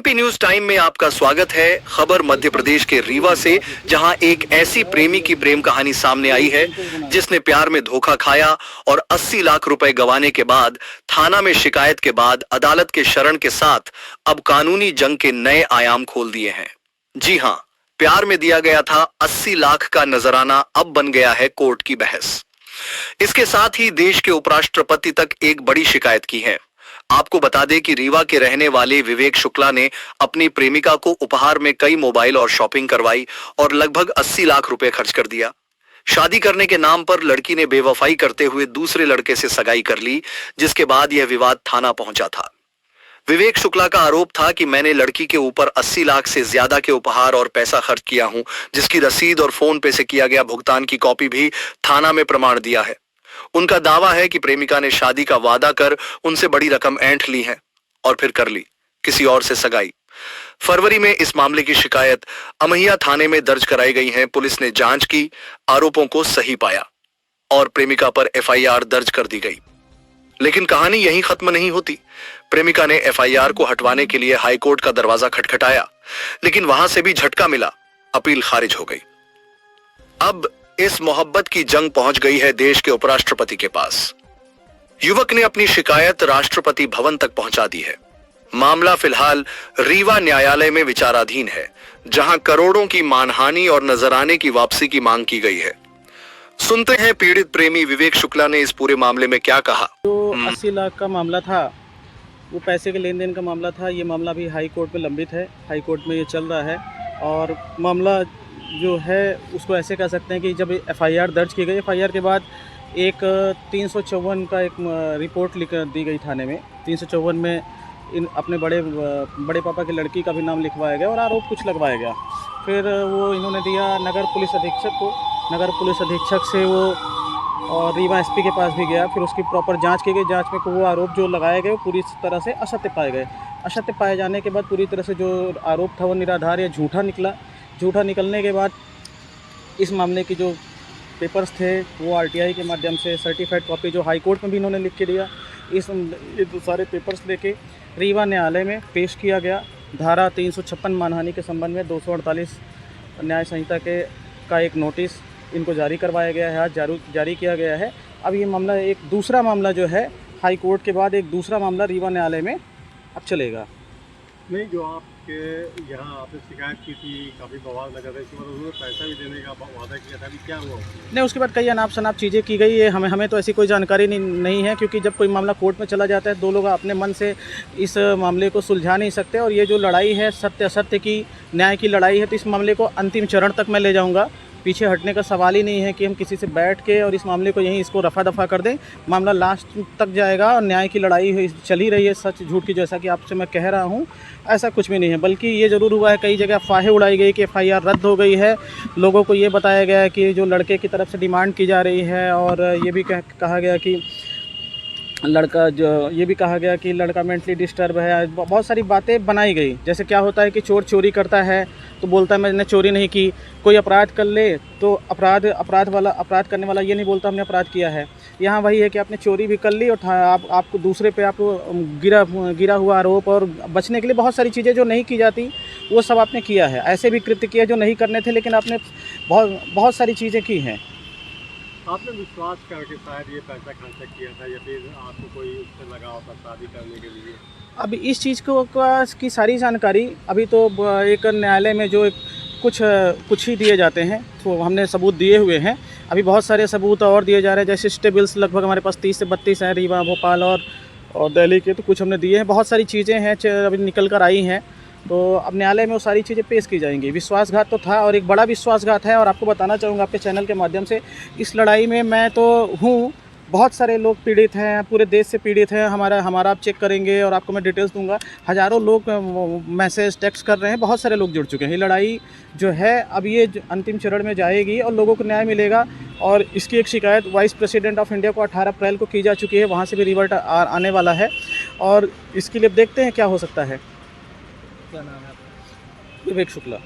MP news time में आपका स्वागत है। खबर मध्य प्रदेश के रीवा से, जहां एक ऐसी प्रेमी की प्रेम कहानी सामने आई है जिसने प्यार में धोखा खाया और 80 लाख रुपए गंवाने के बाद थाना में शिकायत के बाद अदालत के शरण के साथ अब कानूनी जंग के नए आयाम खोल दिए हैं। जी हां, प्यार में दिया गया था 80 लाख का नजराना अब बन गया है कोर्ट की बहस। इसके साथ ही देश के उपराष्ट्रपति तक एक बड़ी शिकायत की है। आपको बता दें कि रीवा के रहने वाले विवेक शुक्ला ने अपनी प्रेमिका को उपहार में कई मोबाइल और शॉपिंग करवाई और लगभग 80 लाख रुपए खर्च कर दिया। शादी करने के नाम पर लड़की ने बेवफाई करते हुए दूसरे लड़के से सगाई कर ली, जिसके बाद यह विवाद थाना पहुंचा था। विवेक शुक्ला का आरोप था कि मैंने लड़की के ऊपर 80 लाख से ज्यादा के उपहार और पैसा खर्च किया हूं, जिसकी रसीद और फोन पे से किया गया भुगतान की कॉपी भी थाना में प्रमाण दिया है। उनका दावा है कि प्रेमिका ने शादी का वादा कर उनसे बड़ी रकम ऐंठ ली है और फिर कर ली किसी और से सगाई। फरवरी में इस मामले की शिकायत अमहिया थाने में दर्ज कराई गई है। पुलिस ने जांच की, आरोपों को सही पाया और प्रेमिका पर एफआईआर दर्ज कर दी गई। लेकिन कहानी यहीं खत्म नहीं होती। प्रेमिका ने एफआईआर को हटवाने के लिए हाईकोर्ट का दरवाजा खटखटाया, लेकिन वहां से भी झटका मिला, अपील खारिज हो गई। अब इस मोहब्बत की जंग पहुंच गई है देश के उपराष्ट्रपति के पास। युवक ने अपनी शिकायत राष्ट्रपति भवन तक पहुंचा दी है। मामला फिलहाल रीवा न्यायालय में विचाराधीन है, जहां करोड़ों की मानहानि और नजराने की वापसी की मांग की गई है। सुनते हैं पीड़ित प्रेमी विवेक शुक्ला ने इस पूरे मामले में क्या कहा। तो 80 लाख का मामला था, वो पैसे के लेन देन का मामला था। ये मामला भी हाई कोर्ट में लंबित है, हाई कोर्ट में ये चल रहा है। और मामला जो है उसको ऐसे कह सकते हैं कि जब एफआईआर दर्ज की गई, एफआईआर के बाद एक 354 का एक रिपोर्ट लिख दी गई थाने में। 354 में इन अपने बड़े पापा की लड़की का भी नाम लिखवाया गया और आरोप कुछ लगवाया गया। फिर वो इन्होंने दिया नगर पुलिस अधीक्षक को। नगर पुलिस अधीक्षक से वो और रीवा एसपी के पास भी गया। फिर उसकी प्रॉपर जांच की गई। जांच में वो आरोप जो लगाए गए वो पूरी तरह से असत्य पाए गए। असत्य पाए जाने के बाद पूरी तरह से जो आरोप था वो निराधार या झूठा निकला। झूठा निकलने के बाद इस मामले की जो पेपर्स थे वो आरटीआई के माध्यम से सर्टिफाइड कॉपी जो हाई कोर्ट में भी इन्होंने लिख के दिया, ये सारे पेपर्स लेके रीवा न्यायालय में पेश किया गया। धारा 356 मानहानि के संबंध में 248 न्याय संहिता का एक नोटिस इनको जारी करवाया गया है, आज जारी किया गया है। अब ये मामला एक दूसरा मामला जो है हाई कोर्ट के बाद एक दूसरा मामला रीवा न्यायालय में अब चलेगा। नहीं, जो आपके यहाँ आपने शिकायत की थी, काफ़ी बवाल लगा था, इसके बाद उन्होंने पैसा भी देने का वादा किया था, अभी क्या हुआ? नहीं, उसके बाद कई अनाप शनाप चीज़ें की गई है। हमें तो ऐसी कोई जानकारी नहीं है, क्योंकि जब कोई मामला कोर्ट में चला जाता है, दो लोग अपने मन से इस मामले को सुलझा नहीं सकते। और ये जो लड़ाई है सत्य असत्य की, न्याय की लड़ाई है, तो इस मामले को अंतिम चरण तक मैं ले जाऊँगा। पीछे हटने का सवाल ही नहीं है कि हम किसी से बैठ के और इस मामले को यहीं इसको रफा दफा कर दें। मामला लास्ट तक जाएगा और न्याय की लड़ाई चल ही रही है, सच झूठ की, जैसा कि आपसे मैं कह रहा हूं। ऐसा कुछ भी नहीं है, बल्कि ये ज़रूर हुआ है कई जगह अफवाहें उड़ाई गई कि एफआईआर रद्द हो गई है। लोगों को ये बताया गया है कि जो लड़के की तरफ से डिमांड की जा रही है, और ये भी कहा गया कि लड़का मेंटली डिस्टर्ब है। बहुत सारी बातें बनाई गई। जैसे क्या होता है कि चोर चोरी करता है तो बोलता है मैंने चोरी नहीं की। कोई अपराध कर ले तो अपराध करने वाला ये नहीं बोलता हमने अपराध किया है। यहाँ वही है कि आपने चोरी भी कर ली और आपको दूसरे पे आपको गिरा हुआ आरोप, और बचने के लिए बहुत सारी चीज़ें जो नहीं की जाती वो सब आपने किया है। ऐसे भी कृत्य किए जो नहीं करने थे, लेकिन आपने बहुत सारी चीज़ें की हैं। आपने विश्वास करके शायद ये पैसा खर्चा किया था, या फिर आपको कोई उससे लगा होता शादी करने के लिए? अभी इस चीज़ की सारी जानकारी अभी तो एक न्यायालय में जो कुछ ही दिए जाते हैं, तो हमने सबूत दिए हुए हैं। अभी बहुत सारे सबूत और दिए जा रहे हैं। जैसे स्टेबल्स लगभग हमारे पास 30 से 32 हैं, रीवा, भोपाल और दिल्ली के, तो कुछ हमने दिए हैं। बहुत सारी चीज़ें हैं अभी निकल कर आई हैं, तो अब न्यायालय में वो सारी चीज़ें पेश की जाएंगी। विश्वासघात तो था और एक बड़ा विश्वासघात है। और आपको बताना चाहूँगा आपके चैनल के माध्यम से, इस लड़ाई में मैं तो हूँ, बहुत सारे लोग पीड़ित हैं, पूरे देश से पीड़ित हैं। हमारा आप चेक करेंगे और आपको मैं डिटेल्स दूंगा। हज़ारों लोग मैसेज टेक्स्ट कर रहे हैं, बहुत सारे लोग जुड़ चुके हैं। ये लड़ाई जो है अब ये अंतिम चरण में जाएगी और लोगों को न्याय मिलेगा। और इसकी एक शिकायत वाइस प्रेसिडेंट ऑफ इंडिया को 18 अप्रैल को की जा चुकी है, वहाँ से भी रिवर्ट आने वाला है। और इसके लिए देखते हैं क्या हो सकता है। क्या नाम है आपका? विवेक शुक्ला।